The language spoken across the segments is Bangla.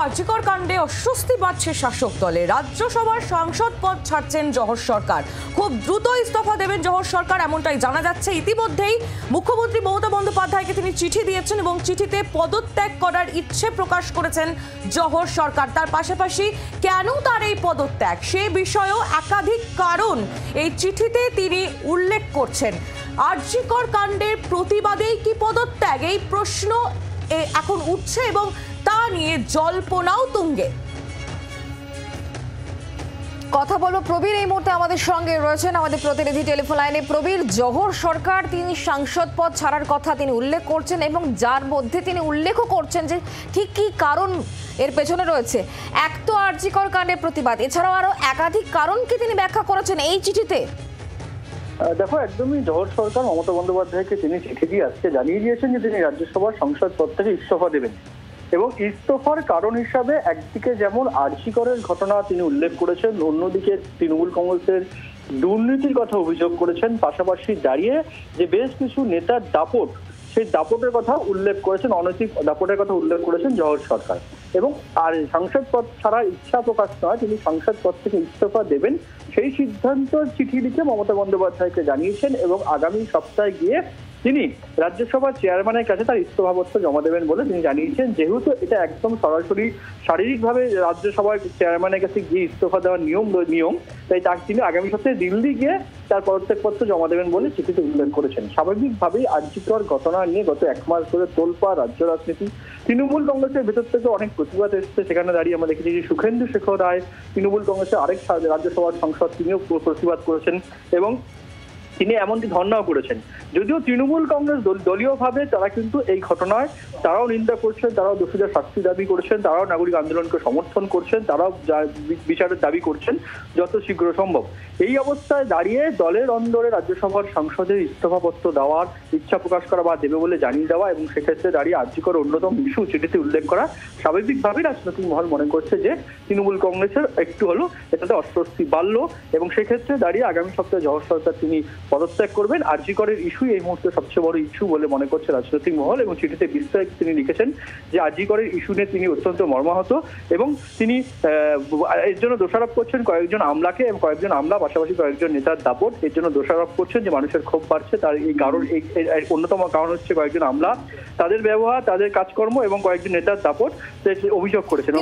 আরজিকর কাণ্ডে অস্বস্তি বাড়ছে শাসক দলে। রাজ্যসভার সাংসদ পদ ছাড়ছেন জহর সরকার। খুব দ্রুত ইস্তফা দেবেন জহর সরকার, এমনটাই জানা যাচ্ছে। ইতিমধ্যেই মুখ্যমন্ত্রী মমতা বন্দ্যোপাধ্যায়কে তিনি চিঠি দিয়েছেন এবং চিঠিতে পদত্যাগ করার ইচ্ছে প্রকাশ করেছেন জহর সরকার। তার পাশাপাশি কেন তার এই পদত্যাগ সে বিষয়েও একাধিক কারণ এই চিঠিতে তিনি উল্লেখ করছেন। আরজিকর কাণ্ডের প্রতিবাদেই কি পদত্যাগ, এই প্রশ্ন এখন উঠছে এবং তা নিয়ে জল্পনাও তুঙ্গে। কথা বলবো প্রবীর এই মুহূর্তে আমাদের সঙ্গে রয়েছেন, আমাদের প্রতিনিধি টেলিফোন লাইনে। প্রবীর, জহর সরকার তিনি সাংসদ পদ ছাড়ার কথা তিনি উল্লেখ করছেন এবং যার মধ্যে তিনি উল্লেখও করছেন যে ঠিক কি কারণ এর পেছনে রয়েছে। এক তো আরজিকর কাণ্ডের প্রতিবাদ, এছাড়াও আরো একাধিক কারণ কি তিনি ব্যাখ্যা করেছেন এই চিঠিতে। দেখো, একদমই জহর সরকার মমতা বন্দ্যোপাধ্যায়কে তিনি চিঠি দিয়ে আজকে জানিয়ে দিয়েছেন যে তিনি রাজ্যসভার সংসদ পদ থেকে ইস্তফা দেবেন এবং ইস্তফার কারণ হিসাবে একদিকে যেমন আরজিকরের ঘটনা তিনি উল্লেখ করেছেন, অন্যদিকে তৃণমূল কংগ্রেসের দুর্নীতির কথা অভিযোগ করেছেন, পাশাপাশি দাঁড়িয়ে যে বেশ কিছু নেতার দাপট, সেই দাপটের কথা উল্লেখ করেছেন, অনৈতিক দাপটের কথা উল্লেখ করেছেন জহর সরকার। এবং আর সাংসদ পদ ছাড়া ইচ্ছা প্রকাশ নয়, তিনি সাংসদ পদ থেকে ইস্তফা দেবেন সেই সিদ্ধান্ত চিঠি লিখে মমতা বন্দ্যোপাধ্যায়কে জানিয়েছেন এবং আগামী সপ্তাহে গিয়ে তিনি রাজ্যসভার চেয়ারম্যানের কাছে তার ইস্তফাপত্র জমা দেবেন বলে তিনি জানিয়েছেন। যেহেতু এটা একদম সরাসরি শারীরিকভাবে রাজ্যসভার চেয়ারম্যানের কাছে গিয়ে ইস্তফা দেওয়ার নিয়ম, তাই তিনি আগামী সপ্তাহে দিল্লি গিয়ে তার পদত্যাগপত্র জমা দেবেন বলে চিঠিতে উল্লেখ করেছেন। স্বাভাবিকভাবেই আরজিকর ঘটনা নিয়ে গত এক মাস ধরে তোলপাড় রাজ্য রাজনীতি। তৃণমূল কংগ্রেসের ভেতর থেকে অনেক প্রতিবাদ এসেছে, সেখানে দাঁড়িয়ে আমরা দেখেছি যে সুখেন্দু শেখর রায়, তৃণমূল কংগ্রেসের আরেক রাজ্যসভার সাংসদ, তিনিও প্রতিবাদ করেছেন এবং তিনি এমনকি ধর্ণাও করেছেন। যদিও তৃণমূল কংগ্রেস দলীয়ভাবে তারা কিন্তু এই ঘটনায় তারাও নিন্দা করছেন, তারাও দোষীদের শাস্তি দাবি করছেন, তারাও নাগরিক আন্দোলনকে সমর্থন করছেন, তারাও বিচারের দাবি করছেন যত শীঘ্র সম্ভব। এই অবস্থায় দাঁড়িয়ে দলের অন্দরে রাজ্যসভার সাংসদের ইস্তফাপত্র দেওয়ার ইচ্ছা প্রকাশ করা বা দেবে বলে জানিয়ে দেওয়া এবং সেক্ষেত্রে দাঁড়িয়ে আরজিকর অন্যতম ইস্যু চিঠিতে উল্লেখ করা, স্বাভাবিকভাবেই রাজনৈতিক মহল মনে করছে যে তৃণমূল কংগ্রেসের একটু হলো এটাতে অস্বস্তি বাড়ল এবং সেক্ষেত্রে দাঁড়িয়ে আগামী সপ্তাহে জহর সরকার তিনি পদত্যাগ করবেন। আরজিকরের ইস্যু এই মুহূর্তে সবচেয়ে বড় ইস্যু বলে মনে করছে রাজনৈতিক মহল এবং চিঠিতে বিস্তারিত তিনি লিখেছেন যে আরজিকরের ইস্যু নিয়ে তিনি অত্যন্ত মর্মাহত এবং তিনি এর জন্য দোষারোপ করছেন কয়েকজন আমলাকে এবং কয়েকজন আমলা পাশাপাশি কয়েকজন নেতার দাপট। এর জন্য দোষারোপ করছেন যে মানুষের ক্ষোভ বাড়ছে, তার এই কারণ অন্যতম কারণ হচ্ছে কয়েকজন আমলা, তাদের ব্যবহার, তাদের কাজকর্ম এবং কয়েকজন নেতার দাপট অভিযোগ করেছেন।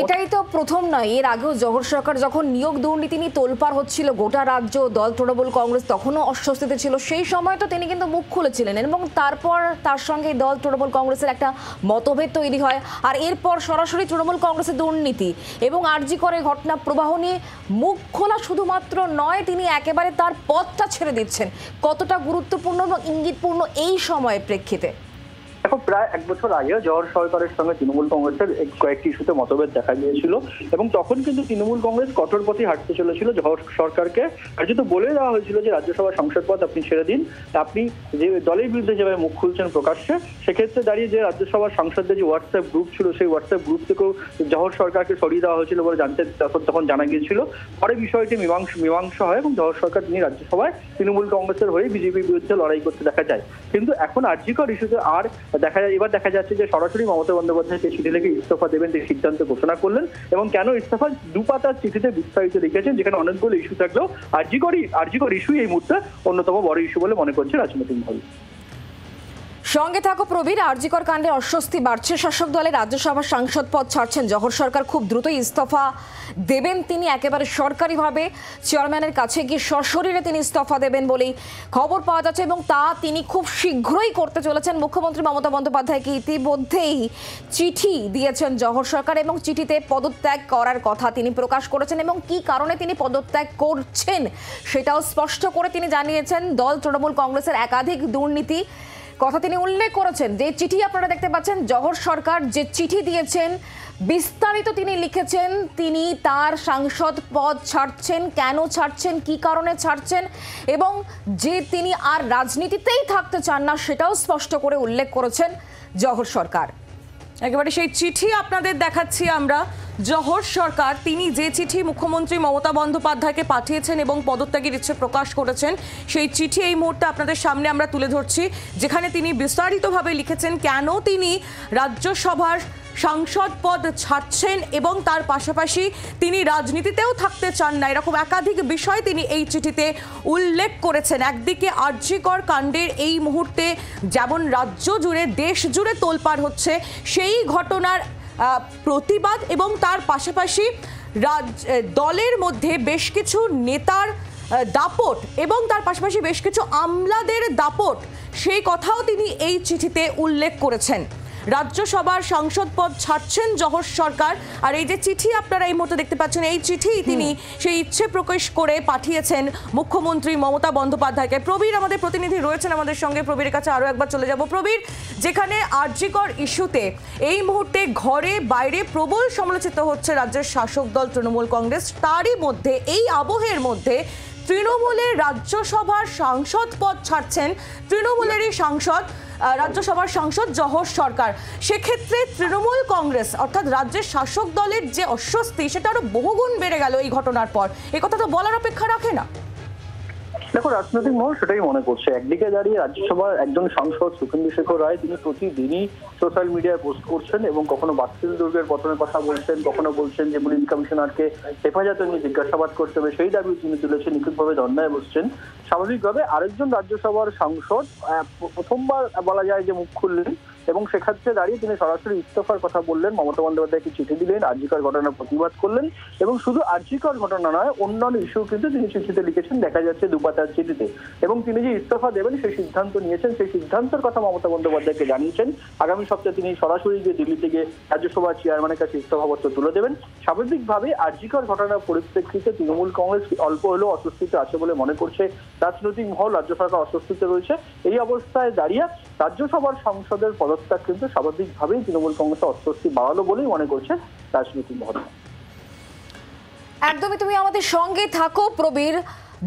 এটাই তো প্রথম নয়, এর আগেও জহর সরকার যখন নিয়োগ দুর্নীতি নিয়ে তোলপাড় হচ্ছিল গোটা রাজ্য, দল তৃণমূল কংগ্রেস তখনও অস্বস্তিতে ছিল, সেই সময় তো তিনি কিন্তু মুখ খুলেছিলেন এবং তারপর তার সঙ্গে দল তৃণমূল কংগ্রেসের একটা মতভেদ তৈরি হয়। আর এরপর সরাসরি তৃণমূল কংগ্রেসের দুর্নীতি এবং আরজিকরের ঘটনা প্রবাহ নিয়ে মুখ খোলা শুধুমাত্র নয়, তিনি একেবারে তার পথটা ছেড়ে দিচ্ছেন। কতটা গুরুত্বপূর্ণ এবং ইঙ্গিতপূর্ণ এই সময়ের প্রেক্ষিতে? দেখো, প্রায় এক বছর আগে জহর সরকারের সঙ্গে তৃণমূল কংগ্রেসের কয়েকটি ইস্যুতে মতভেদ দেখা গিয়েছিল এবং তখন কিন্তু তৃণমূল কংগ্রেস কঠোর পথে হাঁটতে চলেছিল। জহর সরকারকে কার্যত বলে দেওয়া হয়েছিল যে রাজ্যসভার সংসদ পদ আপনি ছেড়ে দিন, আপনি যে দলের বিরুদ্ধে যেভাবে মুখ খুলছেন প্রকাশ্যে, সেক্ষেত্রে দাঁড়িয়ে যে রাজ্যসভার সাংসদদের যে হোয়াটসঅ্যাপ গ্রুপ ছিল সেই হোয়াটসঅ্যাপ গ্রুপ থেকেও জহর সরকারকে সরিয়ে দেওয়া হয়েছিল বলে তখন জানা গিয়েছিল। পরে বিষয়টি মীমাংসা হয় এবং জহর সরকার তিনি রাজ্যসভায় তৃণমূল কংগ্রেসের হয়ে বিজেপির বিরুদ্ধে লড়াই করতে দেখা যায়। কিন্তু এখন আরজিকর ইস্যুতে আর এবার দেখা যাচ্ছে যে সরাসরি মমতা বন্দ্যোপাধ্যায় চিঠি লিখে ইস্তফা দেবেন তিনি সিদ্ধান্ত ঘোষণা করলেন এবং কেন ইস্তফা দুপাতার চিঠিতে বিস্তারিত লিখেছেন, যেখানে অনেকগুলো ইস্যু থাকলেও আরজিকর ইস্যু এই মুহূর্তে অন্যতম বড় ইস্যু বলে মনে করছে রাজনৈতিক মহল। সঙ্গে থাকো প্রবীর। আরজিকর কাণ্ডে অস্বস্তি বাড়ছে শাসক দলের, রাজ্যসভার সাংসদ পদ ছাড়ছেন জহর সরকার, খুব দ্রুতই ইস্তফা দেবেন তিনি, একেবারে সরকারিভাবে চেয়ারম্যানের কাছে গিয়ে সশরীরে তিনি ইস্তফা দেবেন বলেই খবর পাওয়া যাচ্ছে এবং তা তিনি খুব শীঘ্রই করতে চলেছেন। মুখ্যমন্ত্রী মমতা বন্দ্যোপাধ্যায়কে ইতিমধ্যেই চিঠি দিয়েছেন জহর সরকার এবং চিঠিতে পদত্যাগ করার কথা তিনি প্রকাশ করেছেন এবং কি কারণে তিনি পদত্যাগ করছেন সেটাও স্পষ্ট করে তিনি জানিয়েছেন। দল তৃণমূল কংগ্রেসের একাধিক দুর্নীতি কথা তিনি উল্লেখ করেছেন। যে চিঠি আপনারা দেখতে পাচ্ছেন, জহর সরকার যে চিঠি দিয়েছেন বিস্তারিত তিনি লিখেছেন, তিনি তার সাংসদ পদ ছাড়ছেন, কেন ছাড়ছেন, কি কারণে ছাড়ছেন এবং যে তিনি আর রাজনীতিতেই থাকতে চান না সেটাও স্পষ্ট করে উল্লেখ করেছেন জহর সরকার। একেবারে সেই চিঠি আপনাদের দেখাচ্ছি আমরা। জহর সরকার তিনি যে চিঠি মুখ্যমন্ত্রী মমতা বন্দ্যোপাধ্যায়কে পাঠিয়েছেন এবং পদত্যাগের ইচ্ছে প্রকাশ করেছেন, সেই চিঠি এই মুহূর্তে আপনাদের সামনে আমরা তুলে ধরছি, যেখানে তিনি বিস্তারিতভাবে লিখেছেন কেন তিনি রাজ্যসভার সাংসদ পদ ছাড়ছেন এবং তার পাশাপাশি তিনি রাজনীতিতেও থাকতে চান না, এরকম একাধিক বিষয় তিনি এই চিঠিতে উল্লেখ করেছেন। একদিকে আরজিকর কাণ্ডের এই মুহূর্তে যেমন রাজ্য জুড়ে দেশ জুড়ে তোলপাড় হচ্ছে, সেই ঘটনার প্রতিবাদ এবং তার পাশাপাশি দলের মধ্যে বেশ কিছু নেতার দাপট এবং তার পাশাপাশি বেশ কিছু আমলাদের দাপট, সেই কথাও তিনি এই চিঠিতে উল্লেখ করেছেন। রাজ্যসভার সাংসদ পদ ছাড়ছেন জহর সরকার। আর এই যে চিঠি আপনারা এই মুহূর্তে দেখতে পাচ্ছেন, এই চিঠি তিনি সেই ইচ্ছে প্রকাশ করে পাঠিয়েছেন মুখ্যমন্ত্রী মমতা বন্দ্যোপাধ্যায়কে। প্রবীর আমাদের প্রতিনিধি রয়েছেন আমাদের সঙ্গে, প্রবীরের কাছে আরও একবার চলে যাব। প্রবীর, যেখানে আরজিকর ইস্যুতে এই মুহূর্তে ঘরে বাইরে প্রবল সমালোচিত হচ্ছে রাজ্যের শাসক দল তৃণমূল কংগ্রেস, তারই মধ্যে এই আবহের মধ্যে তৃণমূলের রাজ্যসভার সাংসদ পদ ছাড়ছেন তৃণমূলেরই সাংসদ, রাজ্যসভার সাংসদ জহর সরকার। সেক্ষেত্রে তৃণমূল কংগ্রেস অর্থাৎ রাজ্যের শাসক দলের যে অস্বস্তি সেটা আরো বহুগুণ বেড়ে গেল এই ঘটনার পর। এই কথা তো বলার অপেক্ষা রাখে না। দেখো, রাজনৈতিক মহল সেটাই মনে করছে। একদিকে দাঁড়িয়ে রাজ্যসভার একজন সাংসদ সুখেন্দু শেখর রায় তিনি প্রতিদিনই সোশ্যাল মিডিয়ায় পোস্ট করছেন এবং কখনো বাস্তিল দুর্গের পতনের কথা বলছেন, কখনো বলছেন যে পুলিশ কমিশনারকে হেফাজতে নিয়ে জিজ্ঞাসাবাদ করতে হবে, সেই দাবি তিনি তুলেছেন, নিখুঁতভাবে ধর্নায় বসছেন। স্বাভাবিকভাবে আরেকজন রাজ্যসভার সাংসদ প্রথমবার বলা যায় যে মুখ খুললেন এবং সেক্ষেত্রে দাঁড়িয়ে তিনি সরাসরি ইস্তফার কথা বললেন, মমতা বন্দ্যোপাধ্যায়কে চিঠি দিলেন, আরজিকর ঘটনার প্রতিবাদ করলেন এবং শুধু আরজিকর ঘটনা নয়, অন্যান্য ইস্যু কিন্তু তিনি চিঠিতে লিখেছেন, দেখা যাচ্ছে দুপাতার চিঠিতে। এবং তিনি যে ইস্তফা দেবেন সেই সিদ্ধান্ত নিয়েছেন, সেই সিদ্ধান্তের কথা মমতা বন্দ্যোপাধ্যায়কে জানিয়েছেন। আগামী সপ্তাহে তিনি সরাসরি গিয়ে দিল্লিতে গিয়ে রাজ্যসভার চেয়ারম্যানের কাছে ইস্তফাপত্র তুলে দেবেন। স্বাভাবিকভাবে আরজিকর ঘটনার পরিপ্রেক্ষিতে তৃণমূল কংগ্রেস অল্প হলেও অস্বস্তিতে আছে বলে মনে করছে রাজনৈতিক মহল, রাজ্য সরকার অস্বস্তিতে রয়েছে। এই অবস্থায় দাঁড়িয়ে রাজ্যসভার সংসদের পদত্যাগ কিন্তু স্বাভাবিকভাবেই তৃণমূল কংগ্রেসের অস্বস্তি বাড়ালো বলেই মনে করছে রাজনৈতিক মহল। একদমই, তুমি আমাদের সঙ্গে থাকো প্রবীর।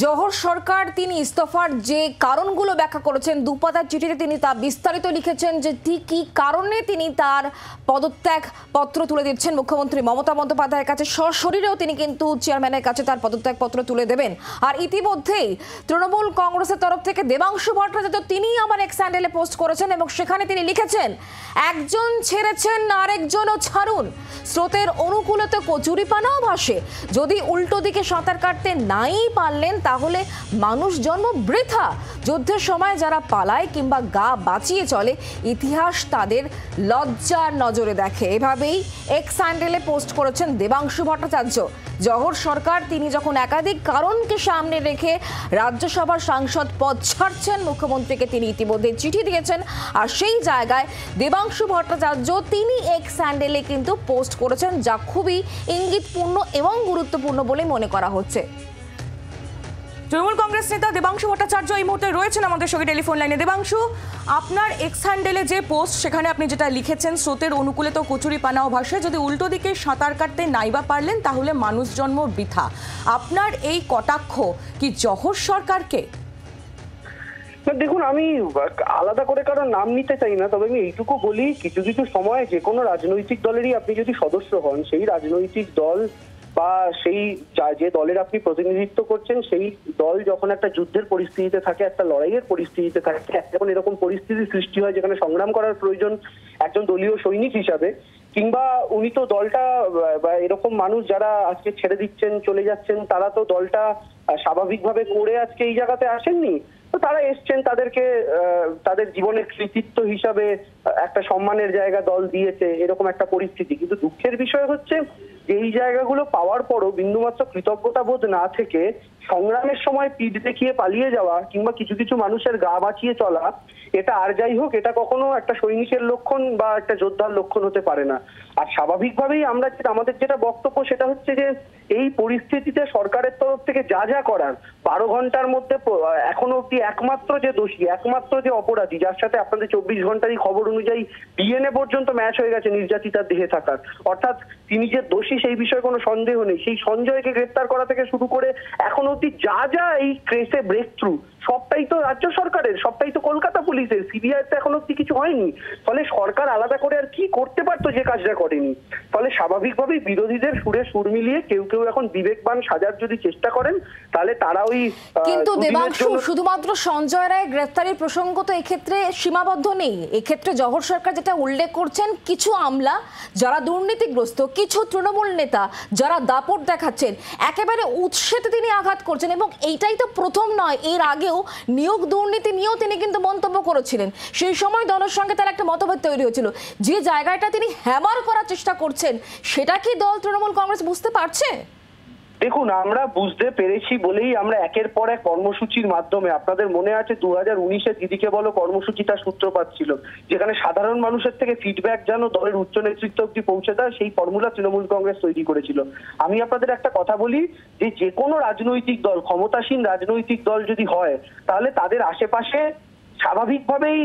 জহর সরকার তিনি ইস্তফার যে কারণগুলো ব্যাখ্যা করেছেন, দুপাতার চিঠিতে তিনি তা বিস্তারিত লিখেছেন যে ঠিক কী কারণে তিনি তার পদত্যাগ পত্র তুলে দিচ্ছেন মুখ্যমন্ত্রী মমতা বন্দ্যোপাধ্যায়ের কাছে। সশরীরেও তিনি কিন্তু চেয়ারম্যানের কাছে তার পদত্যাগ পত্র তুলে দেবেন। আর ইতিমধ্যেই তৃণমূল কংগ্রেসের তরফ থেকে দেবাংশু ভট্টাচার্য তিনি আমার এক্স হ্যান্ডেলে পোস্ট করেছেন এবং সেখানে তিনি লিখেছেন, একজন ছেড়েছেন আরেকজনও ছাড়ুন, স্রোতের অনুকূলতে কচুরিপানাও ভাসে, যদি উল্টো দিকে সাঁতার কাটতে নাই পারলেন তাহলে মানুষ জন্ম বৃথা, যুদ্ধের সময় যারা পালায় কিংবা গা বাঁচিয়ে চলে ইতিহাস তাদের লজ্জার নজরে দেখে। এভাবেই এক্স হ্যান্ডেলে পোস্ট করেছেন দেবাংশু ভট্টাচার্য। জহর সরকার তিনি যখন একাধিক কারণকে সামনে রেখে রাজ্যসভার সাংসদ পদ ছাড়ছেন মুখ্যমন্ত্রীকে তিনি ইতিমধ্যে চিঠি দিয়েছেন। আর সেই জায়গায় দেবাংশু ভট্টাচার্য তিনি এক্স হ্যান্ডেলে কিন্তু পোস্ট করেছেন, যা খুবই ইঙ্গিতপূর্ণ এবং গুরুত্বপূর্ণ বলে মনে করা হচ্ছে। তৃণমূল কংগ্রেস নেতা দেবাংশু ভট্টাচার্য এই মুহূর্তে রয়েছেন আমাদের সঙ্গে টেলিফোন লাইনে। দেবাংশু, আপনার এক্স হ্যান্ডেলে যে পোস্ট সেখানে আপনি যেটা লিখেছেন, স্রোতের অনুকূলে তো কচুরি পানাও ভাসে, যদি উল্টো দিকে সাঁতার কাটতে নাইবা পারলেন তাহলে মানুষ জন্ম বৃথা, আপনার এই কটাক্ষ কি জহর সরকারকে? দেখুন, আমি আলাদা করে কারো নাম নিতে চাই না, তবে আমি এইটুকু বলি, কিছু কিছু সময় যে কোনো রাজনৈতিক দলেরই আপনি যদি সদস্য হন, সেই রাজনৈতিক দল বা সেই যে দলের আপনি প্রতিনিধিত্ব করছেন সেই দল যখন একটা যুদ্ধের পরিস্থিতিতে থাকে, একটা লড়াইয়ের পরিস্থিতিতে থাকে, যখন এরকম পরিস্থিতি সৃষ্টি হয় যেখানে সংগ্রাম করার প্রয়োজন একজন দলীয় সৈনিক হিসাবে, কিংবা উনি তো দলটা বা এরকম মানুষ যারা আজকে ছেড়ে দিচ্ছেন চলে যাচ্ছেন তারা তো দলটা স্বাভাবিকভাবে করে আজকে এই জায়গাতে আসেননি, তো তারা এসছেন, তাদেরকে তাদের জীবনের কৃতিত্ব হিসাবে একটা সম্মানের জায়গা দল দিয়েছে, এরকম একটা পরিস্থিতি। কিন্তু দুঃখের বিষয় হচ্ছে যে এই জায়গাগুলো পাওয়ার পরও বিন্দুমাত্র কৃতজ্ঞতা বোধ না থেকে সংগ্রামের সময় পিঠ দেখিয়ে পালিয়ে যাওয়া কিংবা কিছু কিছু মানুষের গা বাঁচিয়ে চলা, এটা আর যাই হোক এটা কখনো একটা সৈনিকের লক্ষণ বা একটা যোদ্ধার লক্ষণ হতে পারে না। আর স্বাভাবিকভাবেই আমাদের যেটা বক্তব্য সেটা হচ্ছে যে এই পরিস্থিতিতে সরকারের তরফ থেকে যা যা করার 12 ঘন্টার মধ্যে এখনো অব্দি একমাত্র যে দোষী, একমাত্র যে অপরাধী, যার সাথে আপনাদের 24 ঘন্টারই খবর অনুযায়ী ডিএনএ পর্যন্ত ম্যাচ হয়ে গেছে নির্যাতিতার দেহে থাকার, অর্থাৎ তিনি যে দোষী সেই বিষয়ে কোনো সন্দেহ নেই, সেই সঞ্জয়কে গ্রেপ্তার করা থেকে শুরু করে এখনো অব্দি যা যা এই ক্রেসে ব্রেক থ্রু সবটাই তো রাজ্য সরকারের, সবটাই তো কলকাতা পুলিশের, সিবিআই তো এখন অব্দি কিছু হয়নি। ফলে সরকার আলাদা করে আর কি করতে পারতো যে কাজটা করেনি। ফলে স্বাভাবিকভাবেই বিরোধীদের সুরে সুর মিলিয়ে কেউ কেউ এখন বিবেকবান সাজার যদি চেষ্টা করেন, তাহলে তারা ওই কিন্তু দেবাংশু, শুধুমাত্র সঞ্জয় রায় গ্রেফতারির প্রসঙ্গ তো এক্ষেত্রে সীমাবদ্ধ নেই। এক্ষেত্রে জহর সরকার যেটা উল্লেখ করছেন, কিছু আমলা যারা দুর্নীতিগ্রস্ত, কিছু তৃণমূল নেতা যারা দাপট দেখাচ্ছেন, একেবারে উৎসেতে তিনি আঘাত করছেন। এবং এইটাই তো প্রথম নয়, এর আগেও নিয়োগ দুর্নীতি নিয়েও তিনি কিন্তু মন্তব্য করেছিলেন। সেই সময় দলের সঙ্গে তার একটা মতভেদ তৈরি হয়েছিল। যে জায়গাটা তিনি হ্যামার করার চেষ্টা করছেন, সেটা কি দল তৃণমূল কংগ্রেস বুঝতে পারছে? দেখুন, আমরা বুঝতে পেরেছি বলেই আমরা একের পর এক কর্মসূচির মাধ্যমে, আপনাদের মনে আছে 2019-এ দিদিকে বলো কর্মসূচিটা সূত্রপাত ছিল, যেখানে সাধারণ মানুষের থেকে ফিডব্যাক যেন দলের উচ্চ নেতৃত্ব অব্দি পৌঁছে দেয়, সেই ফর্মুলা তৃণমূল কংগ্রেস তৈরি করেছিল। আমি আপনাদের একটা কথা বলি, যে কোনো রাজনৈতিক দল, ক্ষমতাসীন রাজনৈতিক দল যদি হয়, তাহলে তাদের আশেপাশে স্বাভাবিকভাবেই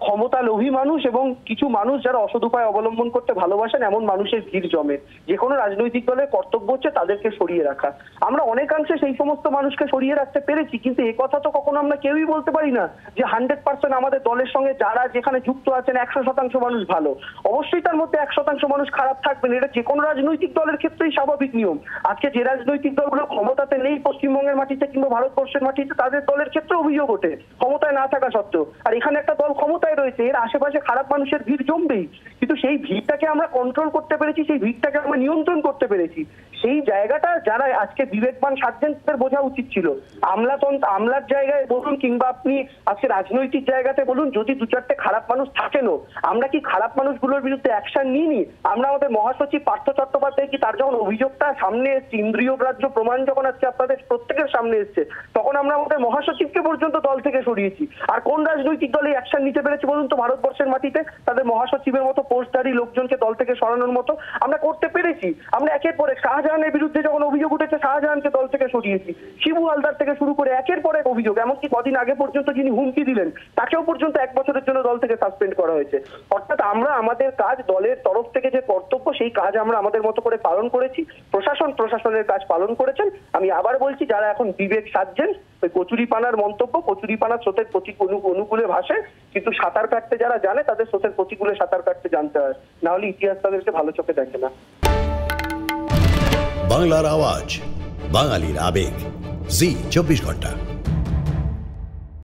ক্ষমতা লোভী মানুষ এবং কিছু মানুষ যারা অসৎ উপায় অবলম্বন করতে ভালোবাসেন এমন মানুষের ভিড় জমে। যে কোনো রাজনৈতিক দলের কর্তব্য হচ্ছে তাদেরকে সরিয়ে রাখা। আমরা অনেকাংশে সেই সমস্ত মানুষকে সরিয়ে রাখতে পেরেছি, কিন্তু এ কথা তো কখনো আমরা কেউই বলতে পারি না যে 100% আমাদের দলের সঙ্গে যারা যেখানে যুক্ত আছেন 100% মানুষ ভালো। অবশ্যই তার মধ্যে 100% মানুষ খারাপ থাকবেন, এটা যে কোনো রাজনৈতিক দলের ক্ষেত্রেই স্বাভাবিক নিয়ম। আজকে যে রাজনৈতিক দলগুলো ক্ষমতাতে নেই পশ্চিমবঙ্গের মাটিতে কিংবা ভারতবর্ষের মাটিতে, তাদের দলের ক্ষেত্রে অভিযোগ ওঠে ক্ষমতায় না থাকা সত্ত্বেও। আর এখানে একটা দল ক্ষমতায় রয়েছে, এর আশেপাশে খারাপ মানুষের ভিড় জমবেই, কিন্তু সেই ভিড়টাকে আমরা কন্ট্রোল করতে পেরেছি, সেই ভিড়টাকে আমরা নিয়ন্ত্রণ করতে পেরেছি। সেই জায়গাটা যারা আজকে বিবেকবান সাজছেন তাদের বোঝা উচিত ছিল। আমলার জায়গায় বলুন কিংবা আপনি আজকে রাজনৈতিক জায়গাতে বলুন, যদি দু চারটে খারাপ মানুষ থাকেনও, আমরা কি খারাপ মানুষগুলোর বিরুদ্ধে অ্যাকশন নিইনি? আমরা আমাদের মহাসচিব পার্থ চট্টোপাধ্যায় কি তার যখন অভিযোগটা সামনে এসছে, ইন্দ্রিয় গ্রাহ্য প্রমাণ যখন আজকে আপনাদের প্রত্যেকের সামনে এসছে, তখন আমরা আমাদের মহাসচিবকে পর্যন্ত দল থেকে সরিয়েছি। আর কোন রাজনৈতিক দল এই অ্যাকশন নিতে পেরেছে বলুন তো ভারতবর্ষের মাটিতে? তাদের মহাসচিবের মতো পোস্টধারী লোকজনকে দল থেকে সরানোর মতো আমরা করতে পেরেছি। আমরা একের পর এক, শাহজাহানের বিরুদ্ধে যখন অভিযোগ উঠেছে শাহজাহানকে দল থেকে সরিয়েছি, শিবু হালদার থেকে শুরু করে একের পর এক অভিযোগ, এমনকি কদিন আগে পর্যন্ত যিনি হুমকি দিলেন তাকেও পর্যন্ত 1 বছরের জন্য দল থেকে সাসপেন্ড করা হয়েছে। অর্থাৎ আমরা আমাদের কাজ, দলের তরফ থেকে যে কর্তব্য, সেই কাজ আমরা আমাদের মতো করে পালন করেছি। প্রশাসনের কাজ পালন করেছেন। আমি আবার বলছি, যারা এখন বিবেক সাজছেন, ওই কচুরিপানার মন্তব্য, কচুরিপানার স্রোতের অনুকূলে ভাসে, কিন্তু সাঁতার কাটতে যারা জানে তাদের স্রোতের প্রতিকূলে সাঁতার কাটতে জানতে হয়, না হলে ইতিহাস তাদেরকে ভালো চোখে দেখে না। বাংলার আওয়াজ, বাঙালির আবেগ, জি 24 ঘন্টা।